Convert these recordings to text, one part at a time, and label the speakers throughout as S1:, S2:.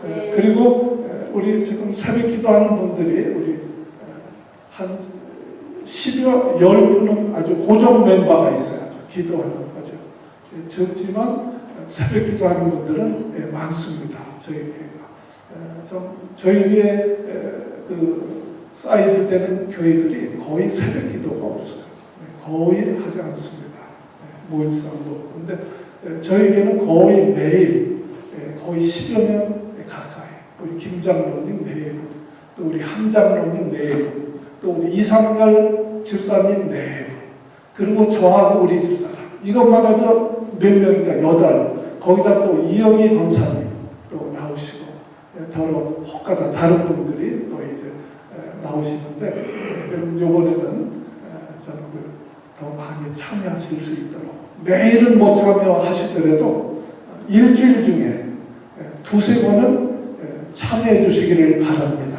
S1: 그리고 우리 지금 새벽 기도하는 분들이 우리 한 10여, 10분은 아주 고정 멤버가 있어요. 기도하는 거죠. 적지만 새벽 기도하는 분들은 많습니다. 저희 교회가. 저희의 그 사이즈 되는 교회들이 거의 새벽 기도가 없어요. 거의 하지 않습니다. 모임상도 없고. 근데 저희에게는 거의 매일 거의 10여 명 가까이 우리 김 장로님 4분, 또 우리 한 장로님 4분, 또 우리 이상열 집사님 4분, 그리고 저하고 우리 집사람 이것만 해도 몇 명이니까 8, 거기다 또 이영희 권사님 또 나오시고 더러 혹가다 다른 분들이 또 이제 나오시는데 이번에는 저는 더 많이 참여하실 수 있도록 매일은 못 참여하시더라도 일주일 중에 2-3번은 참여해 주시기를 바랍니다.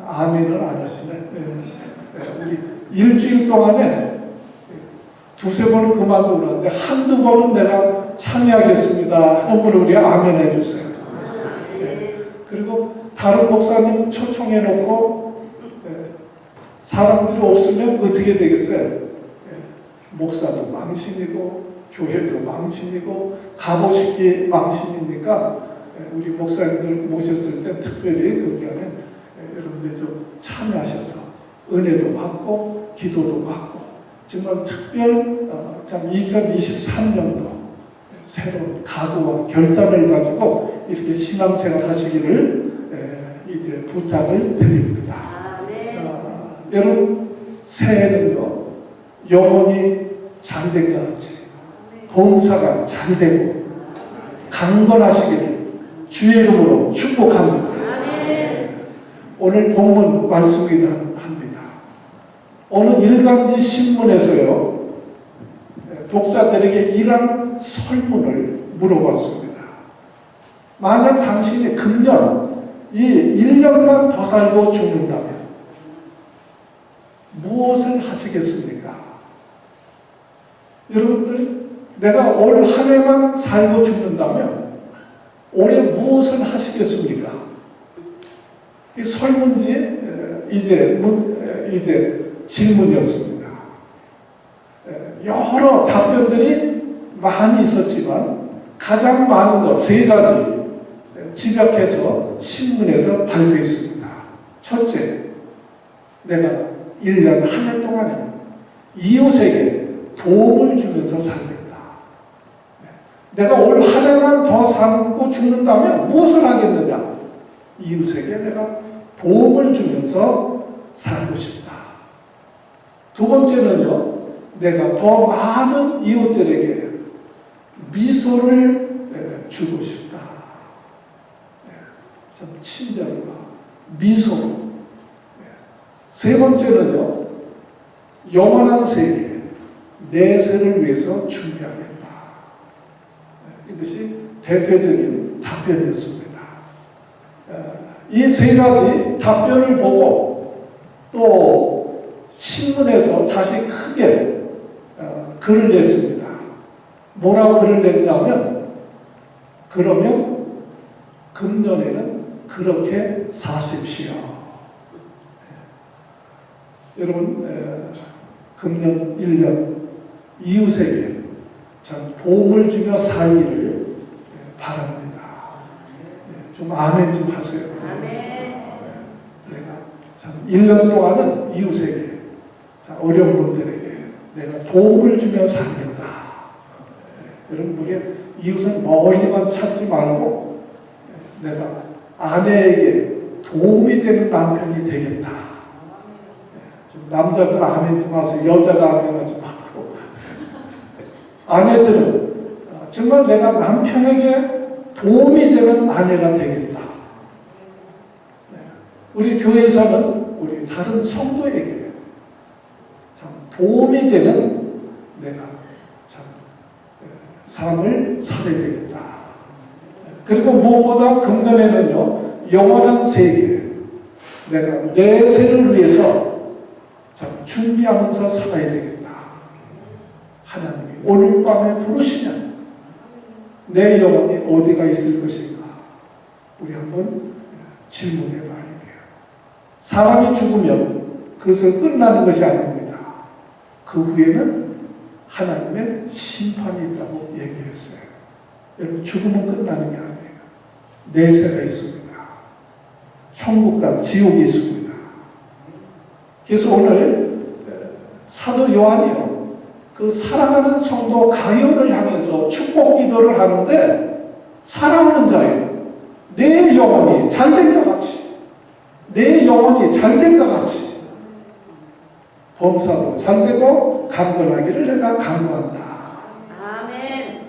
S1: 아멘을 안 하시네. 우리 일주일 동안에 2-3번은 그만두는데 한두 번은 내가 참여하겠습니다 하는 분을 우리 아멘 해주세요. 그리고 다른 목사님 초청해 놓고 사람들이 없으면 어떻게 되겠어요? 목사도 망신이고 교회도 망신이고 가보시기 망신이니까 우리 목사님들 모셨을 때 특별히 그 기간에 여러분들 좀 참여하셔서 은혜도 받고 기도도 받고 정말 특별 2023년도 새로운 각오와 결단을 가지고 이렇게 신앙생활 하시기를 이제 부탁을 드립니다. 여러분 새해는요 영혼이 잘된 것 같이 봉사가 잘되고 강건하시기를 주의 이름으로 축복합니다. 오늘 본문 말씀이긴 합니다. 어느 일간지 신문에서요 독자들에게 이런 설문을 물어봤습니다. 만약 당신이 금년 이 1년만 더 살고 죽는다면 무엇을 하시겠습니까? 여러분들 내가 올 한 해만 살고 죽는다면 올해 무엇을 하시겠습니까? 이 설문지 이제 질문이었습니다. 여러 답변들이 많이 있었지만 가장 많은 것 3가지 집약해서 신문에서 발표했습니다. 첫째, 내가 1년 한 해 동안에 이웃에게 도움을 주면서 살겠다. 내가 올 한 해만 더 살고 죽는다면 무엇을 하겠느냐? 이웃에게 내가 도움을 주면서 살고 싶다. 2번째는요, 내가 더 많은 이웃들에게 미소를 주고 싶다. 참 친절과 미소. 3번째는요, 영원한 세계, 내세를 위해서 준비하겠다. 이것이 대표적인 답변이었습니다. 이 3가지 답변을 보고 또 신문에서 다시 크게 글을 냈습니다. 뭐라고 글을 냈냐면, 그러면 금년에는 그렇게 사십시오. 여러분, 금년 1년 이웃에게 참 도움을 주며 살기를 바랍니다. 좀 아멘 좀 하세요. 내가 참 1년 동안은 이웃에게, 어려운 분들에게 내가 도움을 주며 살겠다. 여러분, 이웃은 멀리만 찾지 말고 내가 아내에게 도움이 되는 남편이 되겠다. 남자는 아멘 좀 하세요. 여자가 아멘 하지 말고. 아내들은 정말 내가 남편에게 도움이 되는 아내가 되겠다. 우리 교회에서는 우리 다른 성도에게 참 도움이 되는 내가 참 삶을 살아야 되겠다. 그리고 무엇보다 금년에는요, 영원한 세계, 내가 내 세를 위해서 참 준비하면서 살아야 되겠다. 하나님이 오늘 밤에 부르시면 내 영혼이 어디가 있을 것인가? 우리 한번 질문해 봐야 돼요. 사람이 죽으면 그것은 끝나는 것이 아닙니다. 그 후에는 하나님의 심판이 있다고 얘기했어요. 여러분, 죽으면 끝나는 게 아니에요. 내세가 있습니다. 천국과 지옥이 있습니다. 그래서 오늘 사도 요한이요, 그 사랑하는 성도 가룟을 향해서 축복 기도를 하는데, 사랑하는 자예요. 내 영혼이 잘된 것 같이, 내 영혼이 잘된 것 같이 범사도 잘되고 강건하기를 내가 간구한다.
S2: 아멘.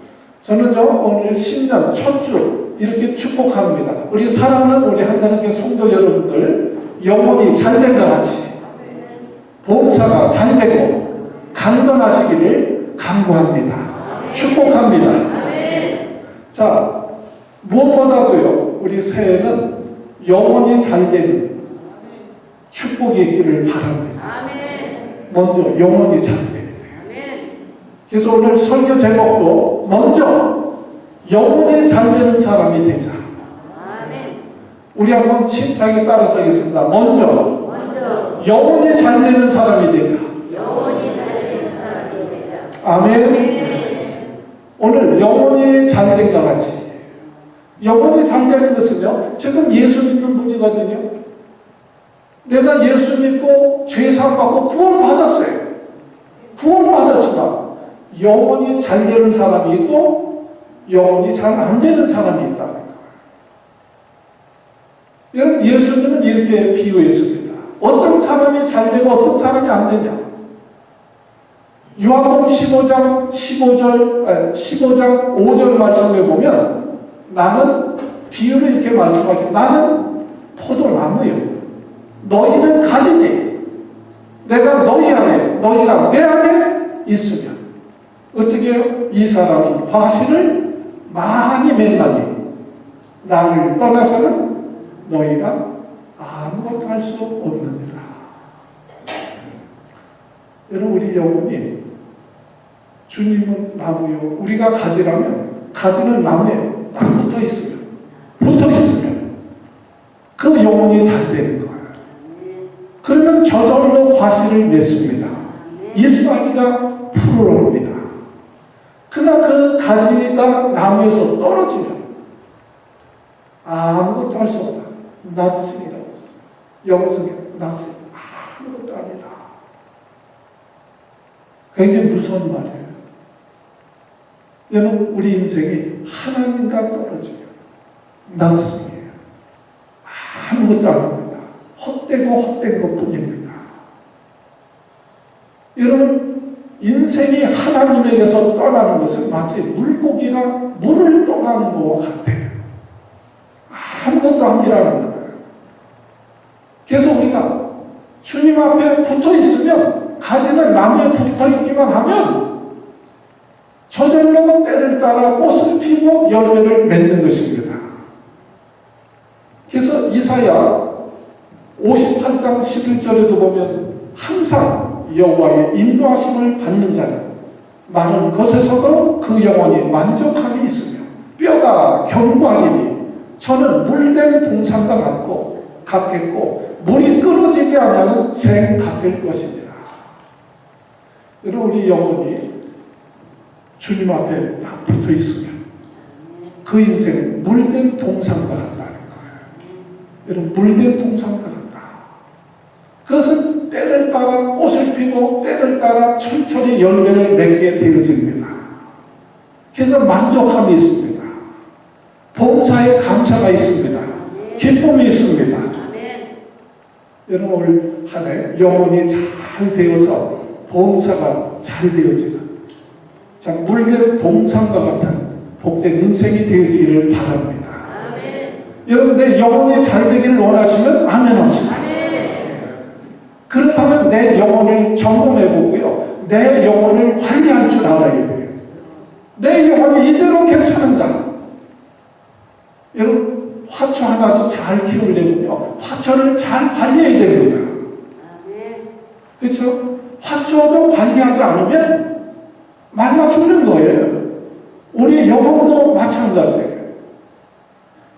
S1: 저는요, 오늘 신년 첫 주 이렇게 축복합니다. 우리 사랑하는 우리 한사람교회 성도 여러분들, 영혼이 잘된 것 같이 범사가 잘되고 강건하시기를 간구합니다. 축복합니다. 자, 무엇보다도요, 우리 새해는 영혼이 잘되는 축복이 있기를 바랍니다. 먼저 영혼이 잘되게 돼요. 그래서 오늘 설교 제목도 먼저 영혼이 잘되는 사람이 되자. 우리 한번 심차게 따라서 하겠습니다. 먼저 영혼이 잘되는 사람이 되자. 아멘. 오늘 영혼이 잘된 것 같이, 영혼이 잘되는 것은요, 지금 예수 믿는 분이거든요. 내가 예수 믿고 죄사함 받고 구원받았어요. 구원받았지만 영혼이 잘되는 사람이 있고 영혼이 잘 안 되는 사람이 있다는 거예요. 여러분, 예수님은 이렇게 비유했습니다. 어떤 사람이 잘되고 어떤 사람이 안 되냐. 요한복음 15장 5절 말씀에 보면, 나는 비유를 이렇게 말씀하시고, 나는 포도나무요, 너희는 가지니 내가 너희 안에, 너희가 내 안에 있으면 어떻게 해요? 이 사람은 과실을 많이 맺나니 나를 떠나서는 너희가 아무것도 할 수 없느니라. 여러분, 우리 영혼이 주님은 나무요, 우리가 가지라면 가지는 나무에 딱 붙어 있으면 그 영혼이 잘 되는 거예요. 그러면 저절로 과실을 맺습니다. 잎사귀가 푸르릅니다. 그러나 그 가지가 나무에서 떨어지면 아무것도 할 수 없다. nothing이라고 했어요. 영성에 nothing, 아무것도 아니다. 굉장히 무서운 말이에요. 여러분, 우리 인생이 하나님과 떨어지면 nothing이에요. 아무것도 아닙니다. 헛된 것뿐입니다. 여러분, 인생이 하나님에게서 떠나는 것은 마치 물고기가 물을 떠나는 것과 같아요. 아무것도 아니라는 거예요. 그래서 우리가 주님 앞에 붙어 있으면, 가지는 나무에 붙어 있기만 하면 저절로 때를 따라 꽃을 피고 열매를 맺는 것입니다. 그래서 이사야 58장 11절에도 보면, 항상 여호와의 인도하심을 받는 자는 마른 것에서도 그 영혼이 만족함이 있으며 뼈가 견고하리니 저는 물된 동산과 같겠고 물이 끊어지지 않는 생 같을 것이니라. 여러분, 우리 영혼이 주님 앞에 딱 붙어 있으면 그 인생은 물된 동산과 같다는 거예요. 여러분, 물된 동산과 같다. 그것은 때를 따라 꽃을 피고 때를 따라 천천히 열매를 맺게 되어집니다. 그래서 만족함이 있습니다. 봉사에 감사가 있습니다. 기쁨이 있습니다. 여러분, 올 한 해 영혼이 잘 되어서 봉사가 잘 되어지는, 참 물된 동산과 같은 복된 인생이 되어지기를 바랍니다. 여러분, 내 영혼이 잘 되기를 원하시면 아멘 합시다. 그렇다면 내 영혼을 점검해 보고요, 내 영혼을 관리할 줄 알아야 돼요. 내 영혼이 이대로 괜찮은가? 여러분, 화초 하나도 잘 키우려면요, 화초를 잘 관리해야 됩니다. 그렇죠? 화초도 관리하지 않으면 말라 죽는 거예요. 우리 영혼도 마찬가지예요.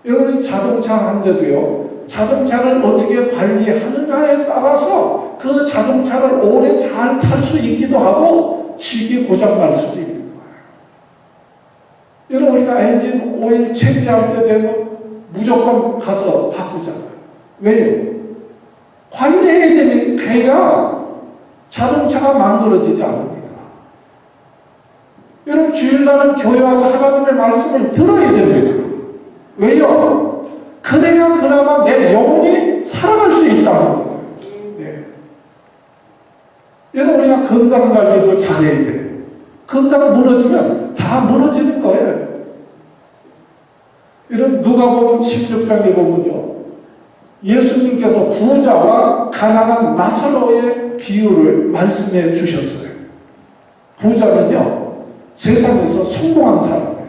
S1: 여러분이 자동차 한 대도요, 자동차를 어떻게 관리하느냐에 따라서 그 자동차를 오래 잘 탈 수 있기도 하고 쉽게 고장 날 수도 있는 거예요. 여러분, 우리가 엔진 오일 체인지할 때 되면 무조건 가서 바꾸잖아요. 왜요? 관리해야 돼야 자동차가 망가지지 않습니다. 여러분, 주일날은 교회 와서 하나님의 말씀을 들어야 됩니다. 왜요? 그래야 그나마 내 영혼이 살아갈 수 있다는 거예요. 네. 여러분, 우리가 건강관리도 잘해야 돼요. 건강 무너지면 다 무너지는 거예요. 여러분, 누가복음 16장에 보면요, 예수님께서 부자와 가난한 나사로의 비유를 말씀해 주셨어요. 부자는요, 세상에서 성공한 사람이에요.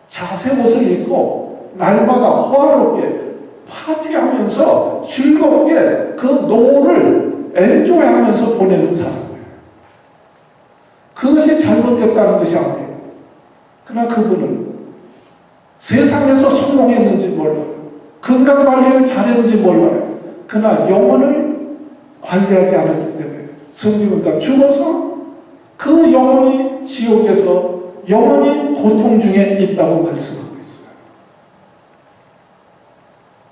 S1: 자색 옷을 입고 날마다 호화롭게 파티하면서 즐겁게 그 노후를 엔조이하면서 보내는 사람이에요. 그것이 잘못됐다는 것이 아니에요. 그러나 그분은 세상에서 성공했는지 몰라요. 건강관리를 잘했는지 몰라요. 그러나 영혼을 관리하지 않았기 때문에 성경은 그러니까 죽어서 그 영혼이 지옥에서 영혼이 고통 중에 있다고 말씀하고 있어요.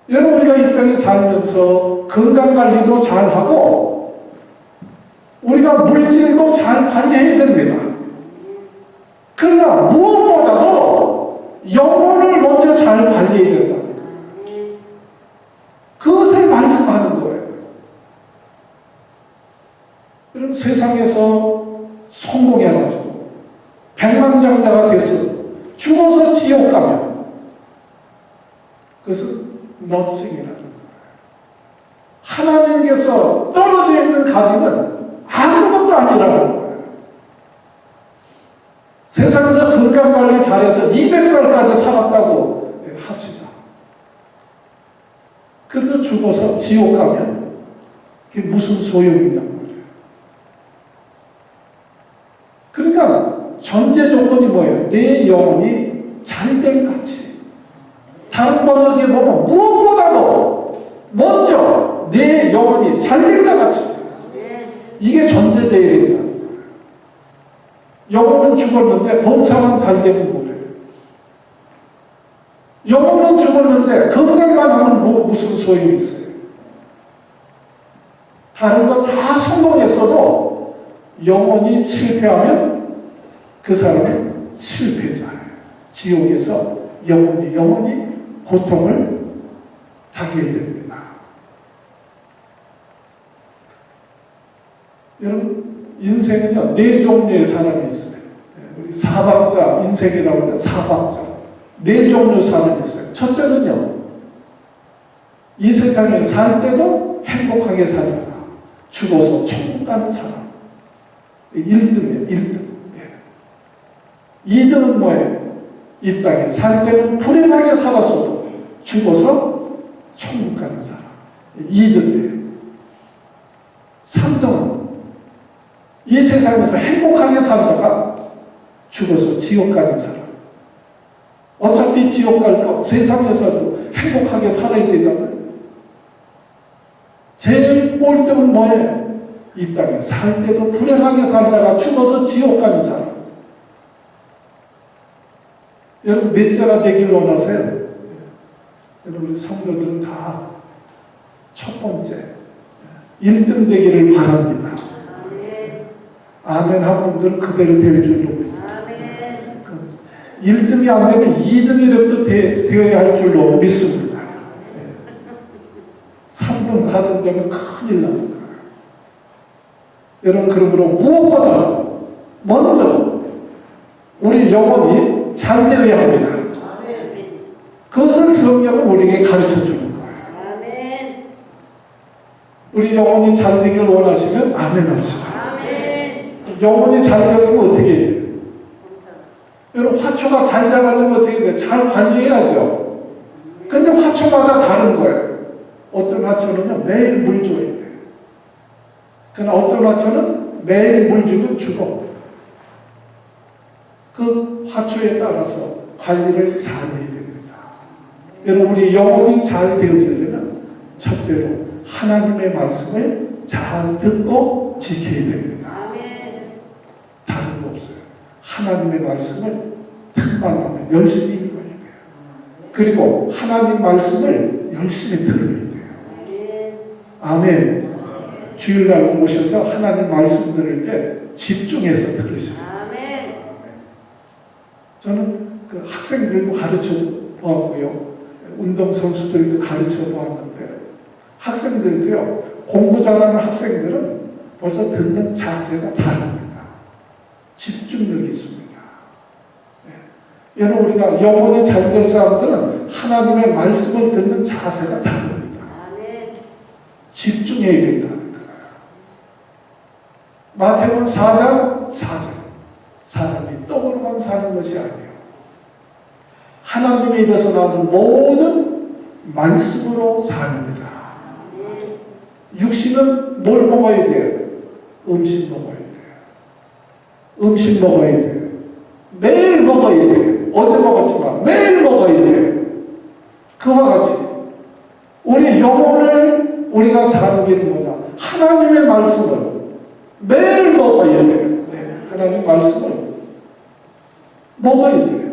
S1: 여러분, 우리가 이 땅에 살면서 건강관리도 잘하고 우리가 물질도 잘 관리해야 됩니다. 그러나 무엇보다도 영혼을 먼저 잘 관리해야 된다. 그것을 말씀하는 거예요. 여러분, 세상에서 성공해가지고 백만장자가 돼서 죽어서 지옥 가면 그것은 nothing이라는 거예요. 하나님께서 떨어져 있는 가지는 아무것도 아니라는 거예요. 세상에서 건강관리 잘해서 200살까지 살았다고 합시다. 그래도 죽어서 지옥 가면 그게 무슨 소용이냐는 거예요. 그러니까 전제 조건이 뭐예요? 내 영혼이 잘된 가치. 다른 번역에 보면 무엇보다도 먼저 내 영혼이 잘된 것 같이. 이게 전제되어야 됩니다. 영혼은 죽었는데 범사만 잘 되면 뭐래요? 영혼은 죽었는데 건강만 하면 무슨 소용이 있어요? 다른 거 다 성공했어도 영혼이 실패하면 그 사람은 실패자예요. 지옥에서 영원히 고통을 당해야 됩니다. 여러분, 인생은요, 4종류의 사람이 있어요. 우리 사박자, 인생이라고 해서 사박자. 4종류 사람이 있어요. 첫째는요, 이 세상에 살 때도 행복하게 살다가 죽어서 천국 가는 사람. 1등이에요, 1등. 2등은 뭐예요? 이 땅에 살 때는 불행하게 살았어도 죽어서 천국 가는 사람. 2등이에요. 3등은 이 세상에서 행복하게 살다가 죽어서 지옥 가는 사람. 어차피 지옥 갈 거 세상에서도 행복하게 살아야 되잖아요. 제일 꼴등은 뭐예요? 이 땅에 살 때도 불행하게 살다가 죽어서 지옥 가는 사람. 여러분, 몇 자가 되길 원하세요? 여러분, 우리 성도들은 다 첫 번째 1등 되기를 바랍니다. 아멘 한 분들은 그대로 될 줄로 믿습니다. 1등이 안 되면 2등이라도 되어야 할 줄로 믿습니다. 3등, 4등 되면 큰일 나는 거예요. 여러분, 그러므로 무엇보다도 먼저 우리 영혼이 잘 되어야 합니다. 그것을 성경은 우리에게 가르쳐 주는 거예요. 우리 영혼이 잘 되기를 원하시면 아멘 합시다. 영혼이 잘 되려면 어떻게 해야 돼요? 여러분, 화초가 잘 자라려면 어떻게 해야 돼요? 잘 관리해야죠. 근데 화초마다 다른 거예요. 어떤 화초는요, 매일 물 줘야 돼요. 그러나 어떤 화초는 매일 물 주면 죽어. 그 화초에 따라서 관리를 잘 해야 됩니다. 여러분 우리 영혼이 잘 되어지려면 첫째로 하나님의 말씀을 잘 듣고 지켜야 됩니다.
S2: 아멘.
S1: 다른 거 없어요. 하나님의 말씀을 틈만 나면 열심히 읽어야 돼요. 그리고 하나님 말씀을 열심히 들어야 돼요. 아멘. 주일날 오셔서 하나님 말씀 들을 때 집중해서 들으셔요.
S2: 아멘.
S1: 저는 그 학생들도 가르쳐 보았고요. 운동선수들도 가르쳐 보았는데 학생들도요. 공부 잘하는 학생들은 벌써 듣는 자세가 다릅니다. 집중력이 있습니다. 네. 여러분 우리가 영혼이 잘 될 사람들은 하나님의 말씀을 듣는 자세가 다릅니다.
S2: 아멘.
S1: 집중해야 된다는 거예요. 마태복음 4장 사람이 떡으로만 사는 것이 아니에요. 하나님의 입에서 나오는 모든 말씀으로 사는니다.
S2: 아멘.
S1: 육신은 뭘 먹어야 돼요? 음식 먹어야 돼요. 음식 먹어야 돼요. 매일 먹어야 돼요. 어제 먹었지만 매일 먹어야 돼요. 그와 같이 우리 영혼을 우리가 사는 게 뭐냐? 하나님의 말씀을 매일 먹어야 돼요. 네, 하나님의 말씀을 먹어야 돼요.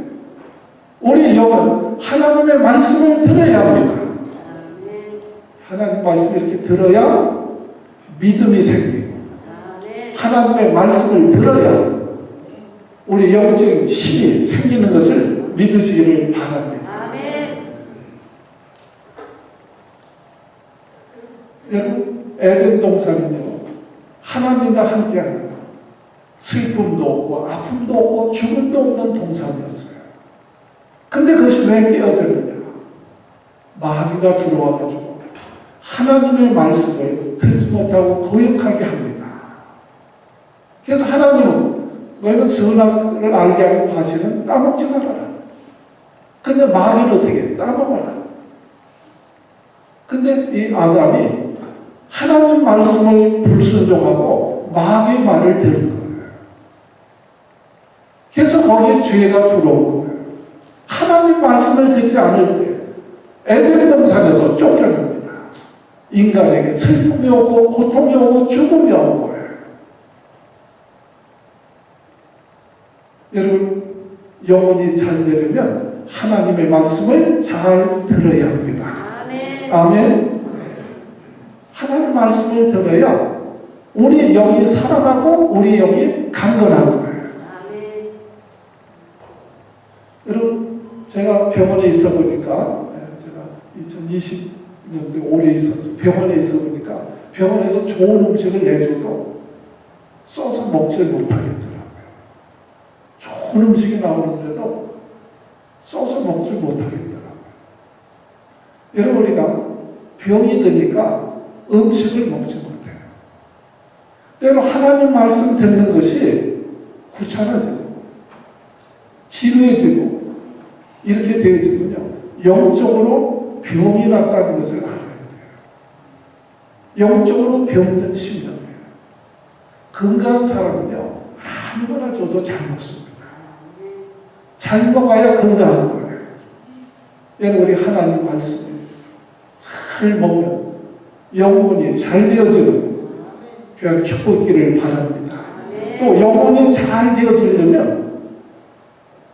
S1: 우리 영은 하나님의 말씀을 들어야 합니다.
S2: 아멘.
S1: 하나님 말씀을 이렇게 들어야 믿음이 생기고
S2: 아멘.
S1: 하나님의 말씀을 들어야 우리 영적인 힘이 생기는 것을 믿으시기를 바랍니다.
S2: 아멘.
S1: 여러분 에덴 동산은요 하나님과 함께하는 슬픔도 없고 아픔도 없고 죽음도 없는 동산이었어요. 근데 그것이 왜 깨어졌느냐? 마귀가 들어와가지고 하나님의 말씀을 듣지 못하고 거역하게 합니다. 그래서 하나님은 너희는 선악을 알게 하는 과실은 따먹지 말아라. 근데 마귀는 어떻게 해? 따먹어라. 근데 이 아담이 하나님 말씀을 불순종하고 마귀의 말을 들은 거예요. 그래서 거기에 죄가 들어온 거예요. 하나님 말씀을 듣지 않을 때 에덴 동산에서 쫓겨납니다. 인간에게 슬픔이 오고 고통이 오고 죽음이 온 거예요. 여러분 영혼이 잘 되려면 하나님의 말씀을 잘 들어야 합니다.
S2: 아멘.
S1: 아멘. 하나님 말씀을 들어야 우리 영이 살아나고 우리 영이 강건한 거예요.
S2: 아멘.
S1: 여러분 제가 병원에 있어 보니까 제가 2020년도에 오래 있었죠. 병원에 있어 보니까 병원에서 좋은 음식을 내줘도 써서 먹질 못하겠더라고요. 좋은 음식이 나오는데도 써서 먹질 못하겠더라고요. 여러분 우리가 병이 드니까 음식을 먹지 못해요. 때로 하나님 말씀 듣는 것이 귀찮아지고 지루해지고 이렇게 되어지면요 영적으로 병이 났다는 것을 알아야 돼요. 영적으로 병든 심령이에요. 건강한 사람은요 아무거나 줘도 잘 먹습니다. 잘 먹어야 건강한 거예요. 여러분 우리 하나님 말씀을 잘 먹으면 영혼이 잘 되어지는 귀한 축복이기를 바랍니다. 또 영혼이 잘 되어지려면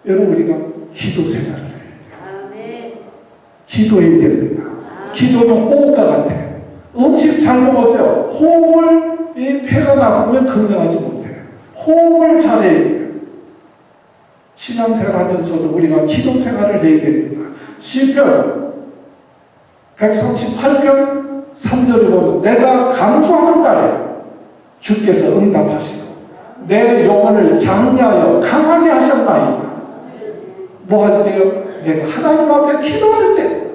S1: 여러분 우리가 기도 생활을 해야 돼요. 기도해야 됩니다. 기도는 호흡과 같아요. 음식 잘 먹어도요 호흡을 이 폐가 나쁘면 건강하지 못해요. 호흡을 잘해야 돼요. 신앙생활 하면서도 우리가 기도 생활을 해야 됩니다. 시편 138편 3절에 보면 내가 간구하는 날에 주께서 응답하시고 내 영혼을 장려하여 강하게 하셨나이다. 뭐 할 때요? 내가 하나님 앞에 기도할 때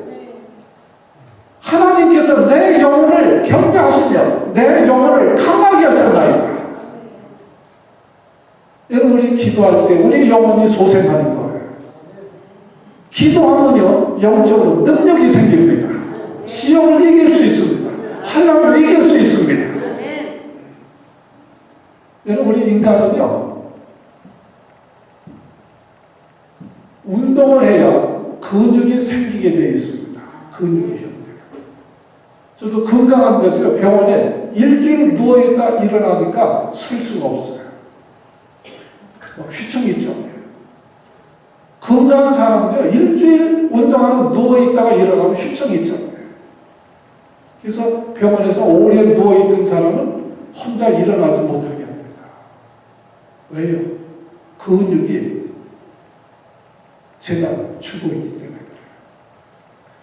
S1: 하나님께서 내 영혼을 격려하시며 내 영혼을 강하게 하셨나이다. 여러분 우리 기도할 때 우리 영혼이 소생하는 거예요. 기도하면요 영적으로 능력이 생깁니다. 시험을 이길 수 있습니다. 환난을 이길 수 있습니다. 여러분 우리 인간은요 운동을 해야 근육이 생기기 생기게 되어 있습니다. 근육이 현대가. 저도 건강한데도요, 병원에 일주일 누워있다 일어나니까 설 수가 없어요. 휘청휘청. 건강한 사람도요, 일주일 운동하는 누워있다가 일어나면 휘청휘청. 그래서 병원에서 오래 누워있던 사람은 혼자 일어나지 못하게 합니다. 왜요? 근육이 제가 주고 있기 때문에 그래요.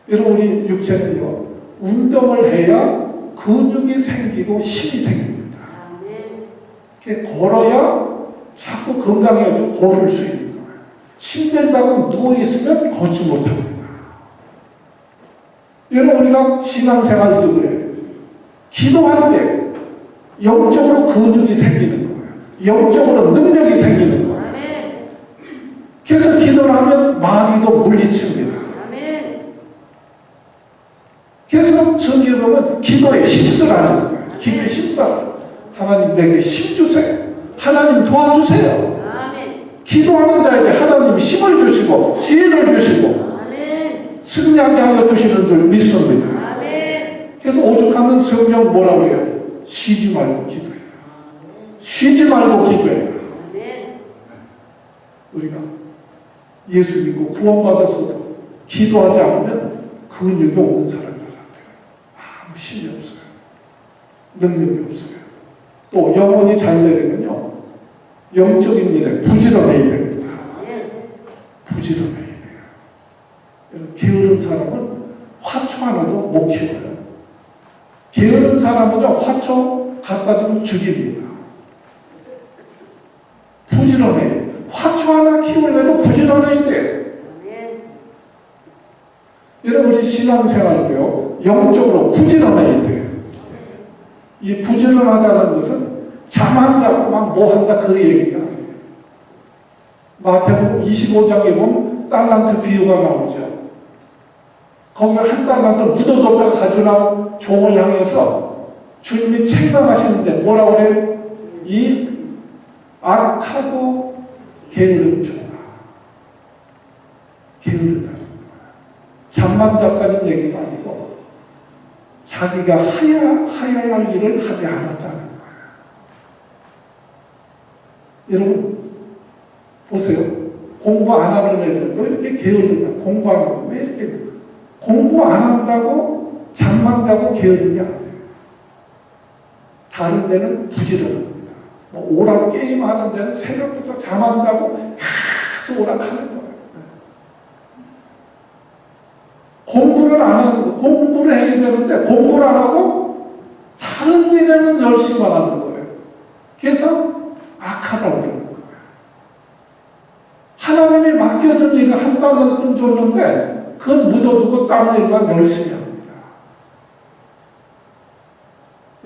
S1: 여러분, 우리 육체는요, 운동을 해야 근육이 생기고 힘이 생깁니다. 이렇게 걸어야 자꾸 건강해지고 걸을 수 있는 거예요. 힘들다고 누워있으면 걷지 못합니다. 여러분, 우리가 신앙생활도 그래요. 기도할 때 영적으로 근육이 생기는 거예요. 영적으로 능력이 생기는 거예요. 그래서 기도를 하면 마귀도 물리칩니다. 그래서 성경에 보면 기도에 힘쓰라는 거예요. 기도에 힘쓰라. 하나님 내게 힘 주세요. 하나님 도와주세요. 기도하는 자에게 하나님 힘을 주시고 지혜를 주시고 승리하게 하여 주시는 줄 믿습니다. 그래서 오죽하면 성경 뭐라고 해요? 쉬지 말고 기도해요. 쉬지 말고 기도해요. 우리가 예수 믿고 구원받았어도 기도하지 않으면 근육이 없는 사람인 것 같아요. 아무 힘이 없어요. 능력이 없어요. 또 영혼이 잘 되려면요, 영적인 일에 부지런해야 됩니다. 부지런해야 돼요. 여러분, 게으른 사람은 화초 하나도 못 키워요. 게으른 사람은요, 화초 갖다 주면 죽입니다. 부지런해야 돼요. 화초 하나 키우려도 부지런해야 돼요. 여러분, 우리 신앙생활도요, 영적으로 부지런해야 돼요. 이 부지런하다는 것은 잠 안 자고 막 뭐 한다 그 얘기가 아니에요. 마태복음 25장에 보면 달란트 비유가 나오죠. 거기 한 달란트 묻어뒀다가 가져나온 종을 향해서 주님이 책망하시는데 뭐라고 그래요? 이 악하고 게으른 종아. 게으르다는 거야. 잠만 잤다는 얘기가 아니고 자기가 하여야 할 일을 하지 않았다는 거예요. 여러분, 보세요. 공부 안 하는 애들, 왜 이렇게 게으르다? 공부 안 하고, 왜 이렇게 공부 안 한다고 잠만 자고 게으른 게 아니에요. 다른 데는 부지런합니다. 오락 게임 하는 데는 새벽부터 잠 안 자고 계속 오락하는 거예요. 공부를 안 하는 거, 공부를 해야 되는데 공부를 안 하고 다른 일에는 열심히만 하는 거예요. 그래서 악하다고 그러는 거예요. 하나님이 맡겨준 일을 한 달러쯤 줬는데 그건 묻어두고 다른 일만 열심히 합니다.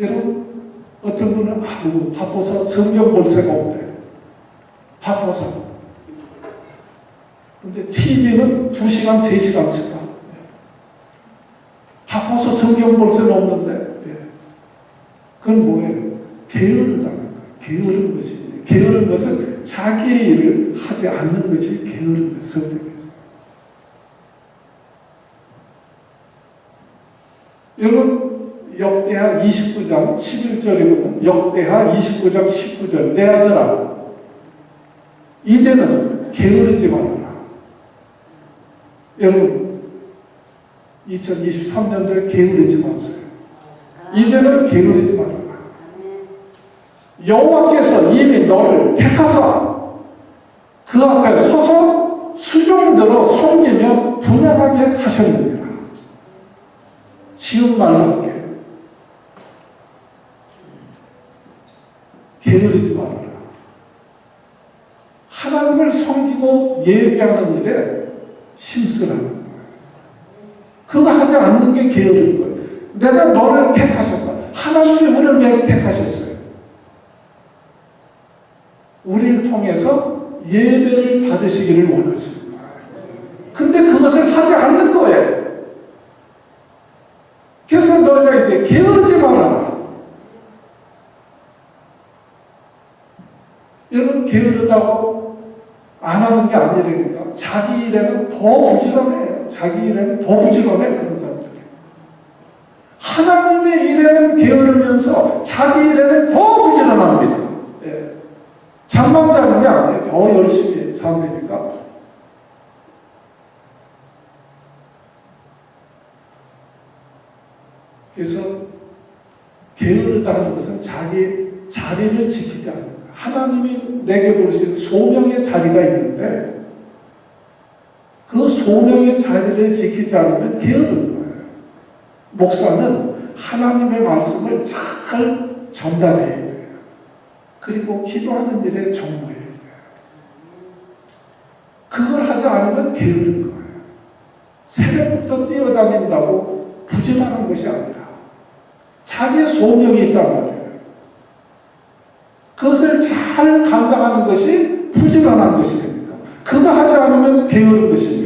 S1: 여러분, 어떤 분은 바빠서 성경 볼 새가 없대. 바빠서. 근데 TV는 2시간, 3시간씩 봐. 바빠서 성경 볼 새는 없는데, 그건 뭐예요? 게으르다는 거예요. 게으른 것이지. 게으른 것은 자기의 일을 하지 않는 것이 게으른 것, 성경에서. 여러분, 역대하 29장 11절에 보면 역대하 29장 19절 내 아들아 이제는 게으르지 말아라. 여러분, 2023년도에 게으르지 마세요. 이제는 게으르지 말아라. 여호와께서 이미 너를 택하사 그 앞에 서서 수종들어 섬기며 분양하게 하셨느니라. 쉬운 말로 할게요. 게으르지 말아라. 하나님을 섬기고 예배하는 일에 힘쓰라는 거예요. 그거 하지 않는 게 게으른 거예요. 내가 너를 택하셨다. 하나님이 우리를 왜 택하셨어요? 우리를 통해서 예배를 받으시기를 원하시는 거예요. 근데 그것을 하지 않는 거예요. 그래서 너희가 이제 게으르지 말아라. 여러분, 게으르다고 안 하는 게 아니라니까. 자기 일에는 더 부지런해요. 자기 일에는 더 부지런해, 그런 사람들이. 하나님의 일에는 게으르면서 자기 일에는 더 부지런합니다. 예. 잠만 자는 게 아니에요. 더 열심히 산다니까. 그래서 게으르다는 것은 자기 자리를 지키지 않는 거예요. 하나님이 내게 부르신 소명의 자리가 있는데 그 소명의 자리를 지키지 않으면 게으른 거예요. 목사는 하나님의 말씀을 잘 전달해야 돼요. 그리고 기도하는 일에 전무해야 돼요. 그걸 하지 않으면 게으른 거예요. 새벽부터 뛰어다닌다고 부지런한 것이 아니라 자기의 소명이 있단 말이에요. 그것을 잘 감당하는 것이 부지런한 것이 됩니다. 그거 하지 않으면 게으른 것입니다.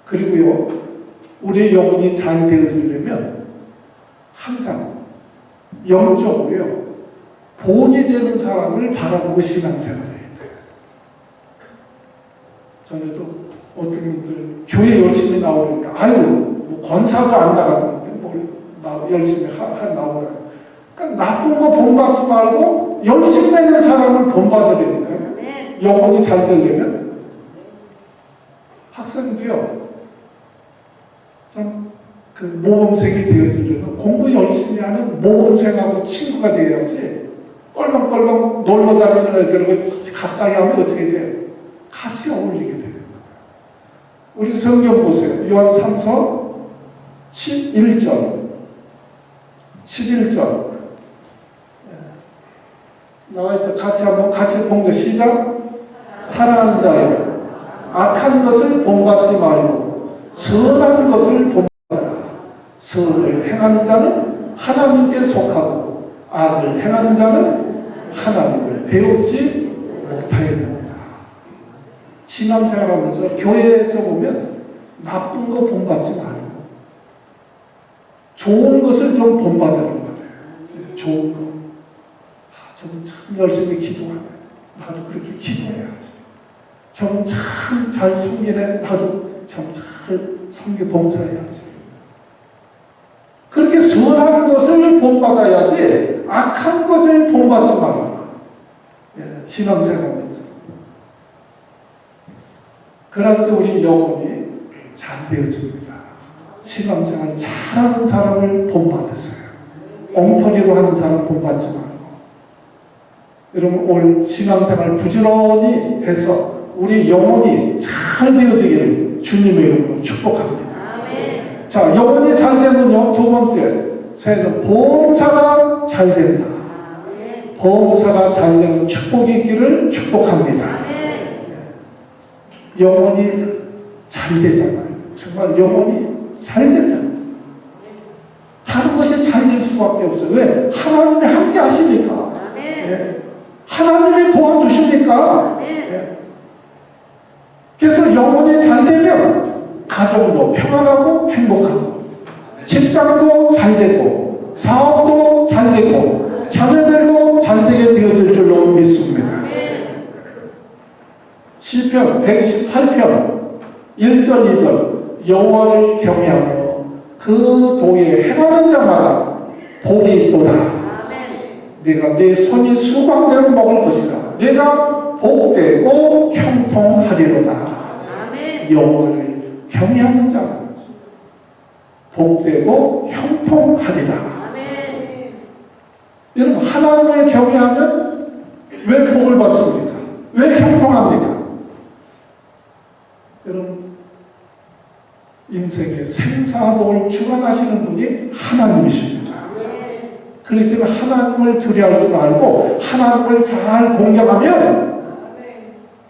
S1: 그리고요, 우리의 영혼이 잘 되어지려면 항상 영적으로요, 본이 되는 사람을 바라보고 신앙생활을 해야 돼요. 전에도 어떤 분들 교회 열심히 나오니까 아유 뭐 권사도 안 나가던데 뭘 열심히 나오라. 그러니까 나쁜 거 본받지 말고 열심히 내는 사람을 본받으려니까요.
S2: 아멘.
S1: 영혼이 잘 되려면 학생도요. 참 그 모범생이 되어지려면 공부 열심히 하는 모범생하고 친구가 돼야지 껄렁껄렁 놀러 다니는 애들하고 가까이 하면 어떻게 돼요? 같이 어울리게 돼요. 우리 성경 보세요. 요한 3서 11절 나와있죠. 같이 본거 시작. 사랑하는 자여, 악한 것을 본받지 말고 선한 것을 본받아라. 선을 행하는 자는 하나님께 속하고 악을 행하는 자는 하나님을 배우지 못하였느니라. 신앙생활하면서 교회에서 보면 나쁜 거 본받지 말고 좋은 것을 좀 본받으라는 거예요. 좋은 거. 저분 참 열심히 기도하네. 나도 그렇게 기도해야지. 저분 참 잘 섬기네. 나도 참 잘 섬겨 봉사해야지. 그렇게 선한 것을 본받아야지 악한 것을 본받지 말아라. 예, 신앙생활하면서. 그럴 때 우리 영혼이 잘 되어집니다. 신앙생활 잘하는 사람을 본받으세요. 엉터리로 하는 사람 본받지 말고. 여러분 올 신앙생활 부지런히 해서 우리 영혼이 잘 되어지기를 주님의 이름으로 축복합니다.
S2: 아멘.
S1: 자, 영혼이 잘 되면요, 두 번째, 새는 보험사가 잘 된다.
S2: 아멘.
S1: 보험사가 잘 되는 축복이 있기를 축복합니다.
S2: 아멘.
S1: 영혼이 잘 되잖아요. 정말 영혼이 잘 되면 다른 것이 잘 될 수밖에 없어요. 왜? 하나님이 함께 하시니까.
S2: 아멘.
S1: 예. 하나님이 도와주시니까. 예. 그래서 영혼이 잘 되면 가정도 평안하고 행복하고 직장도 잘 되고 사업도 잘 되고 자녀들도 잘 되게 되어질 줄로 믿습니다. 시편 128편 1절 2절 여호와를 경외하며 그 도에 행하는 자마다 복이 있도다. 내가 내 손이 수박대로 먹을 것이다. 내가 복되고 형통하리로다. 여호와를 경외하는 자는 복되고 형통하리라. 여러분 하나님을 경외하면 왜 복을 받습니까? 왜 형통합니까? 여러분 인생의 생사복을 주관하시는 분이 하나님이십니다. 그렇기 때문에 하나님을 두려워할 줄 알고 하나님을 잘 공경하면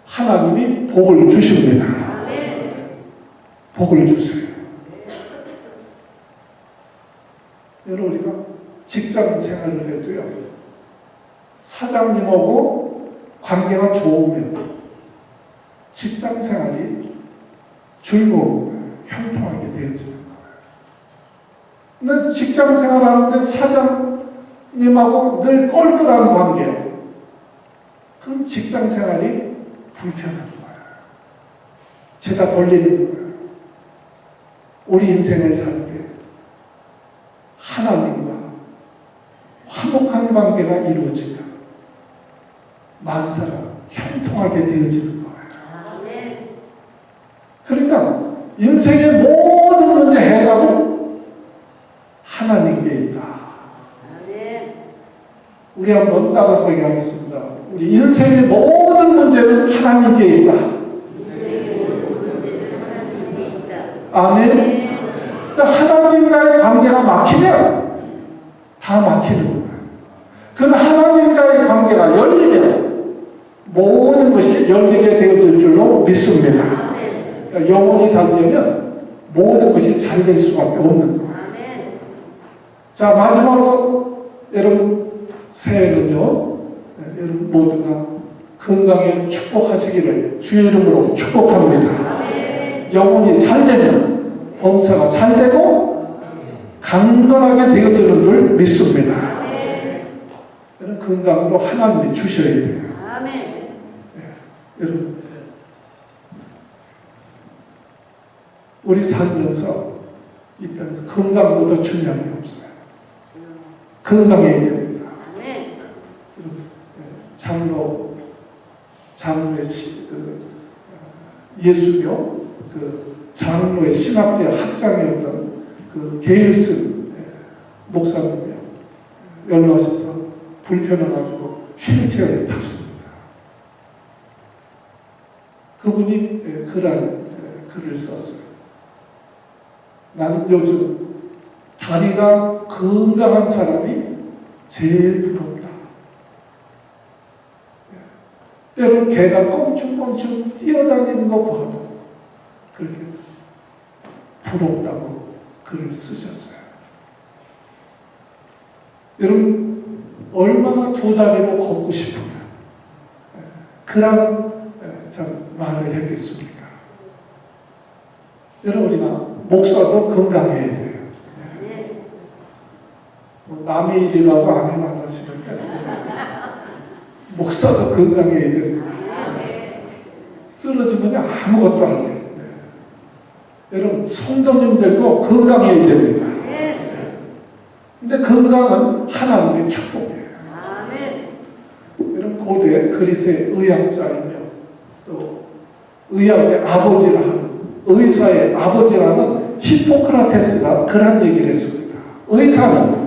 S1: 하나님이 복을 주십니다. 복을 주세요. 여러분 우리가 직장 생활을 해도요, 사장님하고 관계가 좋으면 직장 생활이 즐거우고 형통하게 되어지는 거예요. 근데 직장 생활하는데 사장님하고 늘 껄끄러운 관계예요. 그럼 직장 생활이 불편한 거예요. 죄다 걸리는 거예요. 우리 인생을 살 때 하나님과 화목한 관계가 이루어지면 만사가 형통하게 되어지는 거예요.
S2: 아멘.
S1: 그러니까 인생의 모든 문제 해답은 하나님께 있다.
S2: 아멘.
S1: 우리 한번 따라서 얘기하겠습니다. 우리 인생의 모든 문제는 하나님께 있다.
S2: 인생의 모든 문제는 하나님께 있다.
S1: 아멘.
S2: 아멘.
S1: 그러니까 하나님과의 관계가 막히면 다 막히는 거예요. 그럼 하나님과의 관계가 열리면 모든 것이 열리게 되어질 줄로 믿습니다.
S2: 아멘.
S1: 그러니까 영원히 살려면 모든 것이 잘 될 수밖에 없는 거예요.
S2: 아멘.
S1: 자, 마지막으로 여러분 새해는요, 여러분 모두가 건강에 축복하시기를 주의 이름으로 축복합니다.
S2: 아멘.
S1: 영혼이 잘 되면 범사가 잘 되고 강건하게 되어지는 줄 믿습니다.
S2: 아멘.
S1: 여러분 건강도 하나님이 주셔야 돼요.
S2: 아멘.
S1: 여러분 우리 살면서 일단 건강보다 중요한 게 없어요. 건강해야 됩니다.
S2: 아멘.
S1: 장로의 예수교 장로의 신학대 학장이었던 게일슨 목사님이 연락하셔서 불편해가지고 휠체어를 타십니다. 그분이 그런 글을 썼어요. 나는 요즘 다리가 건강한 사람이 제일 부럽다. 때론 개가 껑충껑충 뛰어다니는 거 봐도 그렇게 부럽다고 글을 쓰셨어요. 여러분 얼마나 두 다리로 걷고 싶으면 그런 참 말을 했겠습니까? 여러분 우리가 목사도 건강해야 돼요.
S2: 아멘.
S1: 남의 일이라고 아멘 안 하시는데 목사도 건강해야 됩니다. 쓰러지면 아무것도 안 해요. 여러분 성도님들도 건강해야 됩니다. 근데 건강은 하나님의 축복이에요.
S2: 아멘.
S1: 여러분 고대 그리스의 의학자이며 또 의학의 아버지라 하는 의사의 아버지라는 히포크라테스가 그런 얘기를 했습니다. 의사는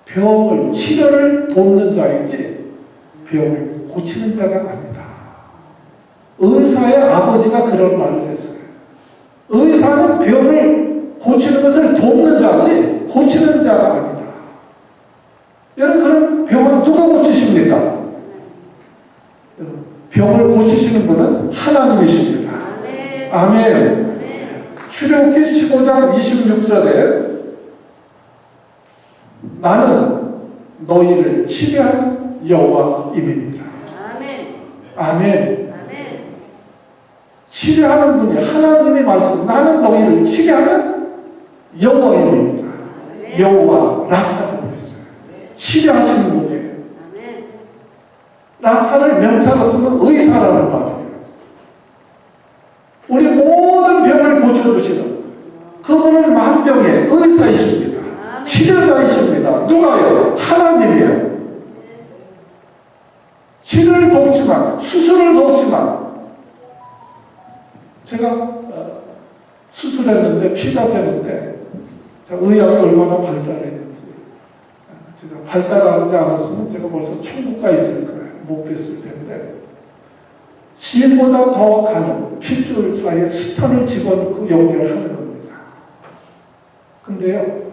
S1: 병을 치료를 돕는 자이지 병을 고치는 자가 아니다. 의사의 아버지가 그런 말을 했어요. 의사는 병을 고치는 것을 돕는 자지 고치는 자가 아니다. 여러분 그럼 병은 누가 고치십니까? 병을 고치시는 분은 하나님이십니다.
S2: 아멘.
S1: 아멘. 출애굽기 15장 26절에 나는 너희를 치료한 여호와임입니다.
S2: 아멘.
S1: 아멘.
S2: 아멘.
S1: 치료하는 분이 하나님의 말씀. 나는 너희를 치료하는 여호와입니다. 여호와 라파라고 했어요. 치료하시는 분이에요.
S2: 아멘.
S1: 라파를 명사로 쓰면 의사라는 말이에요. 우리 모든 병을 고쳐주시는 그분은 만병의 의사이십니다. 치료자이십니다. 누가요? 하나님이에요. 치료를 돕지만 수술을 돕지만 제가 수술했는데 피가 새는데 의학이 얼마나 발달했는지 제가 발달하지 않았으면 제가 벌써 천국 가 있을 거예요. 못 뵀을 텐데 시인보다 더 가는 핏줄 사이에 스턴을 집어넣고 연결을 하는 겁니다. 근데요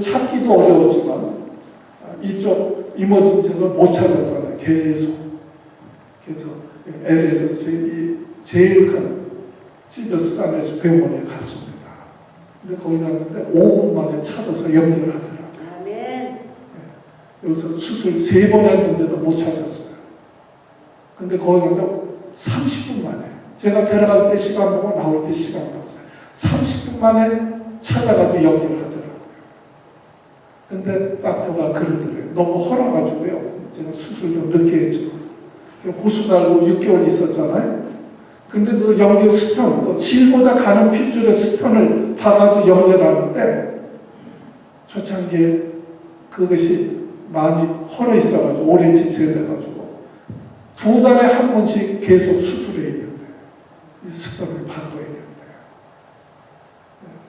S1: 찾기도 어려웠지만 이쪽 이머전시에서 못 찾았잖아요. 계속 그래서 LA에서 제일 큰 시저스 사메스 병원에 갔습니다. 근데 거기 갔는데 5분 만에 찾아서 연결하더라고요.
S2: 아멘.
S1: 여기서 수술 3번 했는데도 못 찾았어요. 근데 거기 갔는데 30분 만에 제가 데려갈 때 시간 보고 나올 때 시간 봤어요. 30분 만에 찾아가지고 연결하더라고요. 근데 닥터가 그러더래요. 너무 헐어가지고요. 제가 수술 좀 늦게 했지만 호수 달고 6개월 있었잖아요. 근데 그 연결 스톤, 그 실보다 가는 핏줄의 스톤을 봐가지고 연결하는데 초창기에 그것이 많이 헐어 있어가지고 오래 지체돼가지고 2달에 한 번씩 계속 수술해야 된대요. 이 스톤을 바꿔야 된대요.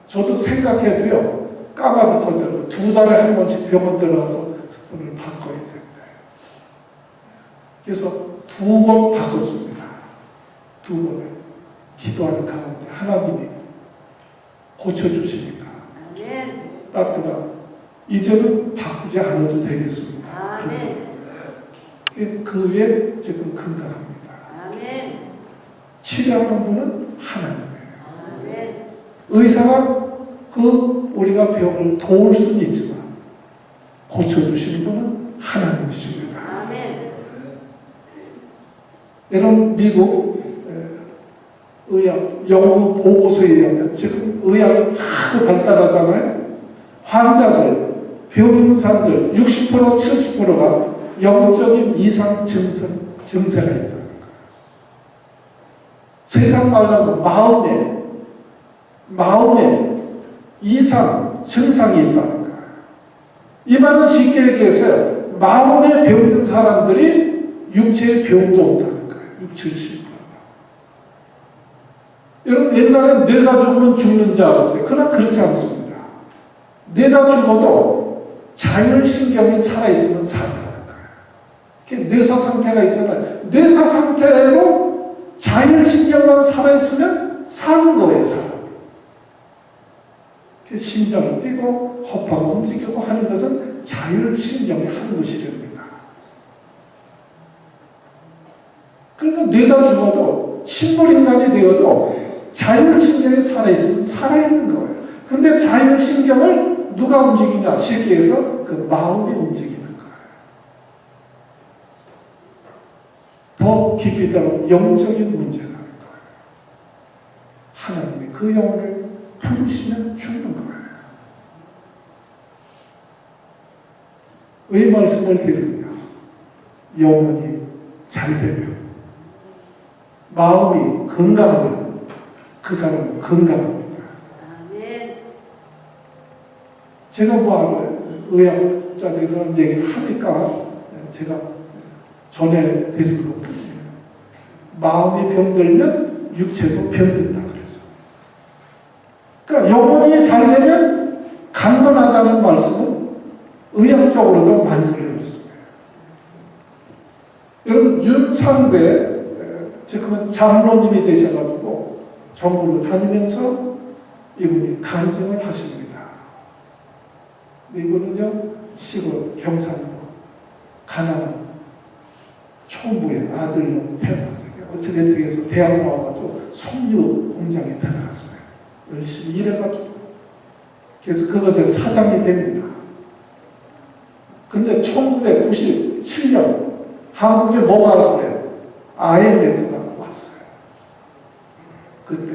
S1: 저도 생각해도요, 까마득하더라고요. 2달에 한 번씩 병원 들어가서 스톤을 바꿔야 된대요. 그래서 2번 바꿨습니다. 2번을 기도하는 가운데 하나님이 고쳐주시니까 닥터가 이제는 바꾸지 않아도 되겠습니다. 그 외에 지금 건강합니다. 치료하는 분은 하나님이에요. 의사가 우리가 병을 도울 수는 있지만 고쳐주시는 분은 하나님이십니다. 여러분 미국 의학 연구 보고서에 의하면 지금 의학이 자꾸 발달하잖아요. 환자들, 병 있는 사람들 60% 70%가 영적인 이상 증세가 있다는 거예요. 세상 말로 마음에 이상 증상이 있다는 거예요. 이 말은 쉽게 얘기해서 마음에 병든 사람들이 육체의 병도 온다는 거예요. 60, 70%. 여러분 옛날에 뇌가 죽으면 죽는 줄 알았어요. 그러나 그렇지 않습니다. 뇌가 죽어도 자율신경이 살아있으면 산다는 거예요. 뇌사 상태가 있잖아요. 뇌사 상태로 자율신경만 살아있으면 사는 거예요. 사람. 심장을 뛰고 허파가 움직이고 하는 것은 자율신경이 하는 것이랍니다. 그러니까 뇌가 죽어도 식물인간이 되어도 자율신경이 살아있으면 살아있는 거예요. 근데 자율신경을 누가 움직이냐? 쉽게 해서 그 마음이 움직이는 거예요. 더 깊이 들어 영적인 문제라는 거예요. 하나님이 그 영혼을 부르시면 죽는 거예요. 왜 말씀을 드리냐? 영혼이 잘 되면, 마음이 건강하면 그 사람은 건강합니다. 제가 의학자들이 그런 얘기를 하니까 제가 전해드리는 것뿐이에요. 마음이 병들면 육체도 병든다 그래서. 그러니까 영혼이 잘 되면 강건하다는 말씀은 의학적으로도 많이 들려 있습니다. 여러분 윤상배 지금은 장로님이 되셔가지고 전국을 다니면서 이분이 간증을 하십니다. 이분은요 시골 경상도 가난한 총부의 아들로 태어났어요. 어떻게 해서 대학 나와가지고 석유 공장에 들어갔어요. 열심히 일해가지고 그래서 그것의 사장이 됩니다. 근데 1997년 한국에 뭐가 왔어요? IMF가 왔어요. 그때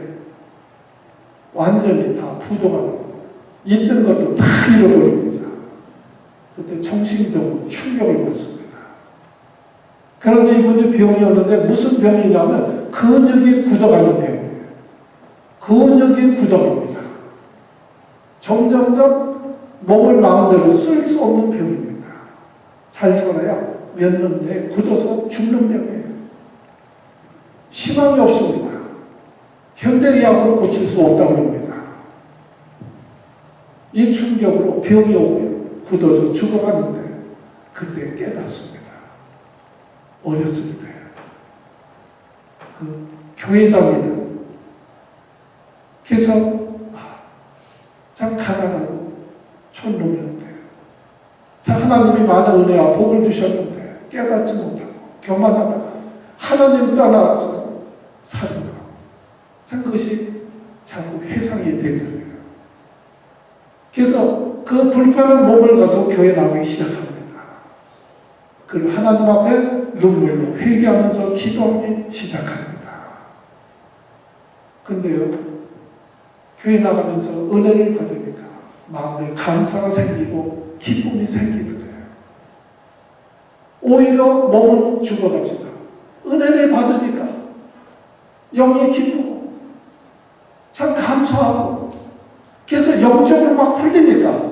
S1: 완전히 다 부도가 나고 있던 것도 다 잃어버립니다. 그때 정신적으로 충격을 받습니다. 그런데 이분이 병이 오는데 무슨 병이냐면 근육이 굳어가는 병이에요. 근육이 굳어갑니다. 점점점 몸을 마음대로 쓸 수 없는 병입니다. 잘 살아야 몇 년 내에 굳어서 죽는 병이에요. 희망이 없습니다. 현대의학으로 고칠 수 없다고 합니다. 이 충격으로 병이 오고요. 굳어져 죽어가는데 그때 깨닫습니다. 어렸을 때 그 교회 다니던 그래서 참 가난하고 촌놈이었는데 하나님이 많은 은혜와 복을 주셨는데 깨닫지 못하고 교만하다가 하나님 떠나서 사는 거 참 그것이 자꾸 회상이 되더라고요. 그래서 그 불편한 몸을 가지고 교회 나가기 시작합니다. 그리고 하나님 앞에 눈물로 회개하면서 기도하기 시작합니다. 근데요, 교회 나가면서 은혜를 받으니까 마음에 감사가 생기고 기쁨이 생기더래요. 오히려 몸은 죽어가지만 은혜를 받으니까 영이 기쁘고 참 감사하고 그래서 영적으로 막 풀리니까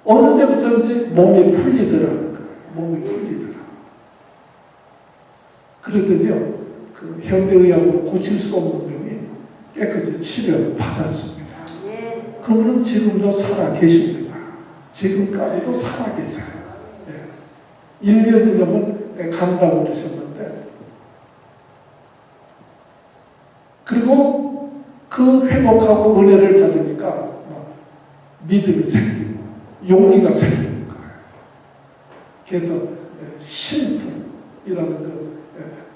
S1: 어느 때부터인지 몸이 풀리더라는 거예요. 몸이 풀리더라. 그러더니요, 그 현대의학으로 고칠 수 없는 병이 깨끗이 치료받았습니다. 그분은 지금도 살아 계십니다. 지금까지도 살아 계세요. 1년 넘은 간다고 그러셨는데, 그리고 그 회복하고 은혜를 받으니까 막 믿음이 생기고 용기가 생기는 거예요. 그래서 신풍이라는 그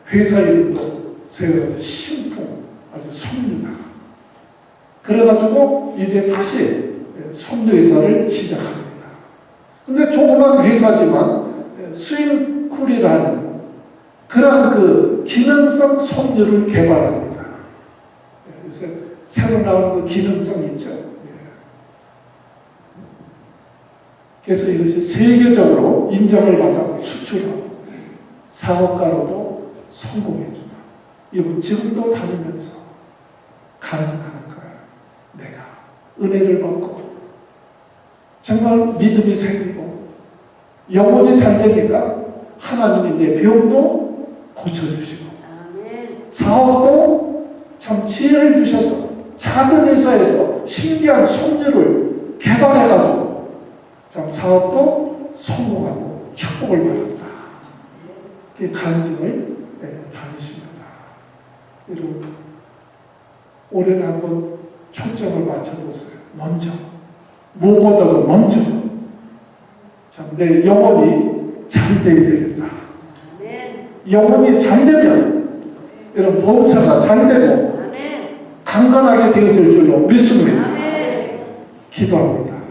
S1: 회사 이름도 세워가지고 신풍, 아주 섭니다. 그래가지고 이제 다시 섭료회사를 시작합니다. 근데 조그만 회사지만 스윙쿨이라는 그런 그 기능성 섭료를 개발합니다. 요새 새로 나온 그 기능성 있죠. 그래서 이것이 세계적으로 인정을 받아 수출하고 사업가로도 성공해준다. 이분 지금도 다니면서 간증하는 거예요. 내가 은혜를 받고 정말 믿음이 생기고 영혼이 잘 되니까 하나님이 내 병도 고쳐주시고 사업도 참 지혜를 주셔서 작은 회사에서 신기한 섭류를 개발해가지고 참 사업도 성공하고 축복을 받았다. 그 간증을 다니십니다. 여러분 올해는 한번 초점을 맞춰보세요. 먼저 무엇보다도 먼저 참 내 영혼이 잘 되어야 되겠다. 영혼이 잘 되면 여러분 보험사가 잘 되고 강건하게 되어질 줄로 믿습니다. 기도합니다.